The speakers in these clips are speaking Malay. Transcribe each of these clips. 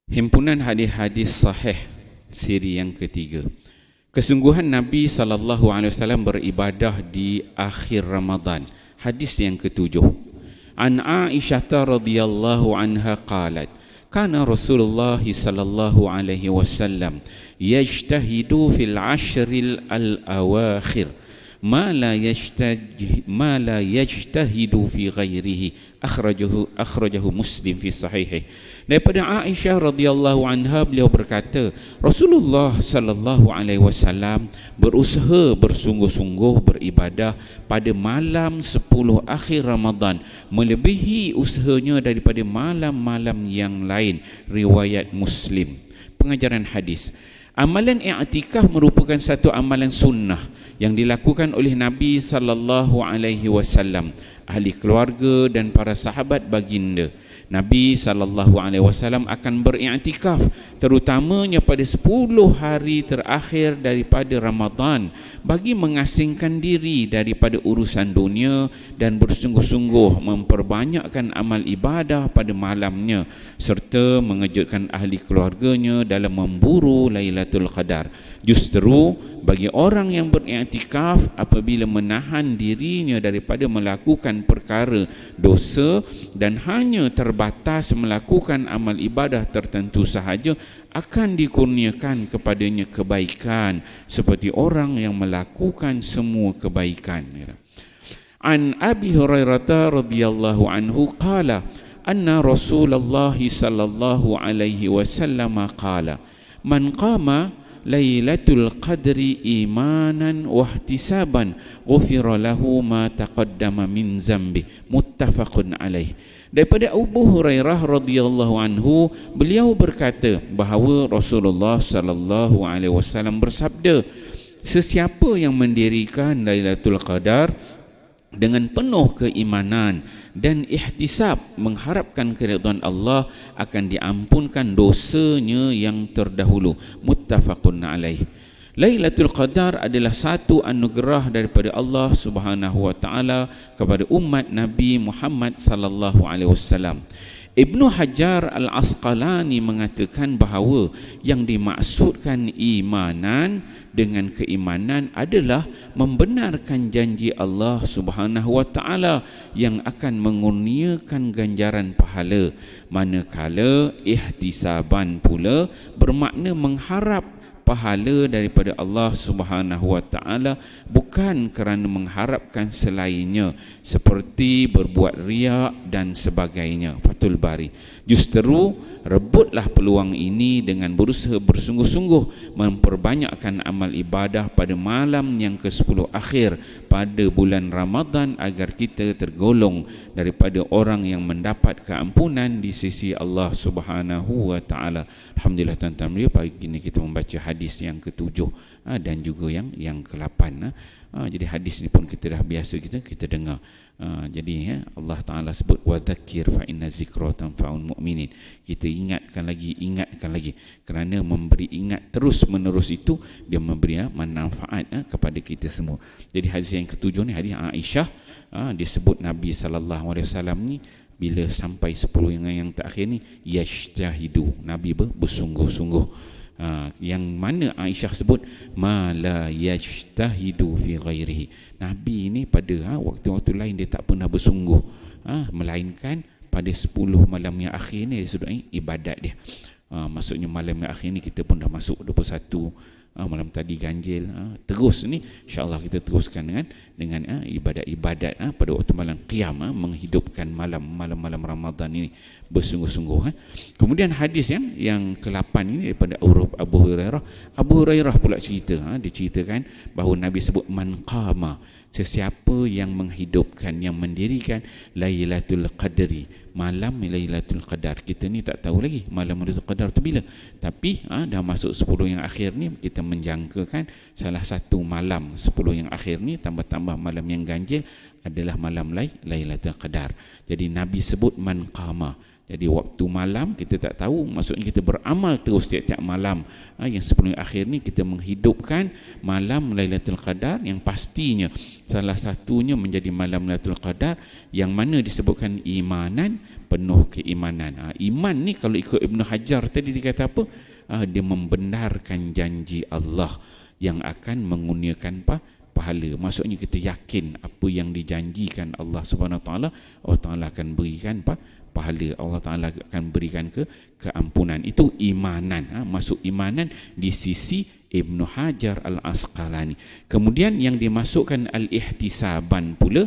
Himpunan hadis-hadis sahih siri yang ketiga. Kesungguhan Nabi SAW beribadah di akhir Ramadan. Hadis yang ketujuh. An Aisyah radhiyallahu anha qalat, kana Rasulullah sallallahu alaihi wasallam yajtahidu fil ashril al-awakhir ma la yajtahidu fi ghairihi. Akhrajahu Muslim fi sahihih. Daripada Aisyah radhiyallahu anha, beliau berkata, Rasulullah sallallahu alaihi wasallam berusaha bersungguh-sungguh beribadah pada malam 10 akhir Ramadan, melebihi usahanya daripada malam-malam yang lain. Riwayat Muslim. Pengajaran hadis. Amalan i'tikaf merupakan satu amalan sunnah yang dilakukan oleh Nabi sallallahu alaihi wasallam, ahli keluarga dan para sahabat baginda. Nabi sallallahu alaihi wasallam akan beriktikaf terutamanya pada 10 hari terakhir daripada Ramadan bagi mengasingkan diri daripada urusan dunia dan bersungguh-sungguh memperbanyakkan amal ibadah pada malamnya serta mengejutkan ahli keluarganya dalam memburu Lailatul Qadar. Justru bagi orang yang beriktikaf, apabila menahan dirinya daripada melakukan perkara dosa dan hanya terbatas melakukan amal ibadah tertentu sahaja, akan dikurniakan kepadanya kebaikan seperti orang yang melakukan semua kebaikan. An Abi Hurairah radhiyallahu anhu qala anna Rasulullah sallallahu alaihi wasallam qala man qama Lailatul Qadri imanan wa ihtisaban ghufira lahu ma taqaddama min zambi. Muttafaqun alaih. Daripada Abu Hurairah radhiyallahu anhu, beliau berkata bahawa Rasulullah sallallahu alaihi wasallam bersabda, sesiapa yang mendirikan Lailatul Qadar dengan penuh keimanan dan ihtisab mengharapkan keridhaan Allah, akan diampunkan dosanya yang terdahulu. Muttafaqun alaih. Lailatul Qadar adalah satu anugerah daripada Allah Subhanahu wa taala kepada umat Nabi Muhammad sallallahu alaihi wasallam. Ibnu Hajar Al-Asqalani mengatakan bahawa yang dimaksudkan imanan dengan keimanan adalah membenarkan janji Allah Subhanahu wa taala yang akan mengurniakan ganjaran pahala, manakala ihtisaban pula bermakna mengharap pahala daripada Allah Subhanahu wa taala bukan kerana mengharapkan selainnya seperti berbuat riak dan sebagainya. Fathul Bari. Justru rebutlah peluang ini dengan berusaha bersungguh-sungguh memperbanyakkan amal ibadah pada malam yang ke-10 akhir pada bulan Ramadan agar kita tergolong daripada orang yang mendapat keampunan di sisi Allah Subhanahu wa taala. Alhamdulillah, tuan-tuan, pagi ini kita membaca hadis yang ke-7 dan juga yang ke-8. Jadi hadis ni pun kita dah biasa kita dengar. Jadi Allah Taala sebut wadzakir fa inna zikra tanfa'ul mu'minin. Kita ingatkan lagi kerana memberi ingat terus menerus itu dia memberi manfaat kepada kita semua. Jadi hadis yang ke-7 ni hadis Aisyah, disebut Nabi sallallahu alaihi wasallam ni bila sampai 10 yang terakhir ni yajtahidu, Nabi bersungguh-sungguh. Yang mana Aisyah sebut ma la yajtahidu fi ghairihi. Nabi ni pada waktu-waktu lain dia tak pernah bersungguh, melainkan pada 10 malam yang akhir ni dia sudah ibadat dia. Maksudnya malam yang akhir ni kita pun dah masuk 21, malam tadi ganjil, terus ni insya-Allah kita teruskan dengan ibadat-ibadat pada waktu malam qiyam, menghidupkan malam-malam Ramadan ini bersungguh-sungguh. Kemudian hadis yang ke-8 ini daripada Abu Hurairah. Abu Hurairah pula diceritakan bahawa Nabi sebut man qama, sesiapa yang menghidupkan, yang mendirikan Lailatul Qadri, malam Lailatul Qadar. Kita ni tak tahu lagi malam Lailatul Qadar tu bila, tapi dah masuk 10 yang akhir ni, kita menjangkakan salah satu malam 10 yang akhir ni tambah-tambah malam yang ganjil adalah malam Lailatul Qadar. Jadi Nabi sebut man qama, Jadi waktu malam kita tak tahu, maksudnya kita beramal terus tiap-tiap malam. Yang sebelum akhir ni kita menghidupkan malam Lailatul Qadar, yang pastinya salah satunya menjadi malam Lailatul Qadar yang mana disebutkan imanan, penuh keimanan. Iman ni kalau ikut Ibn Hajar tadi dia kata apa? Dia membenarkan janji Allah yang akan mengurniakan pahala. Maksudnya kita yakin apa yang dijanjikan Allah Subhanahu Wa Taala, Allah Taala akan berikan pahala, Allah Taala akan berikan keampunan. Itu imanan. Masuk imanan di sisi Ibn Hajar Al-Asqalani. Kemudian yang dimasukkan al-ihtisaban pula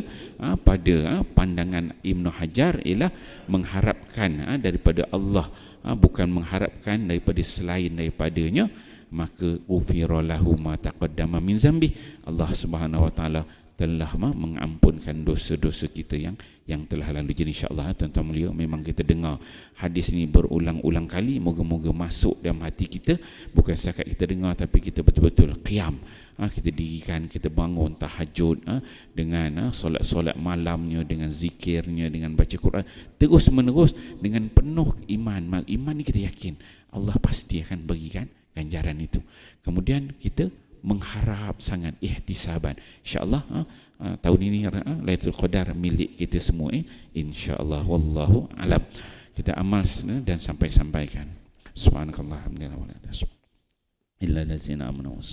pada pandangan Ibn Hajar ialah mengharapkan daripada Allah, bukan mengharapkan daripada selain daripadanya. Maka ghufira lahu ma taqaddama min zambi, Allah Subhanahu Wa Taala telah mengampunkan dosa-dosa kita yang telah lalu. Jadi insya-Allah tuan-tuan mulia, memang kita dengar hadis ni berulang-ulang kali, moga-moga masuk dalam hati kita, bukan setakat kita dengar tapi kita betul-betul qiyam. Kita dirikan, kita bangun tahajud dengan solat-solat malamnya, dengan zikirnya, dengan baca Quran terus menerus dengan penuh iman. Iman ni kita yakin Allah pasti akan berikan ganjaran itu. Kemudian kita mengharap sangat, ihtisaban. InsyaAllah tahun ini Lailatul Qadar milik kita semua, InsyaAllah. Wallahu alam. Kita amal dan sampaikan. Subhanakallah, alhamdulillah, illa lazina amanu wa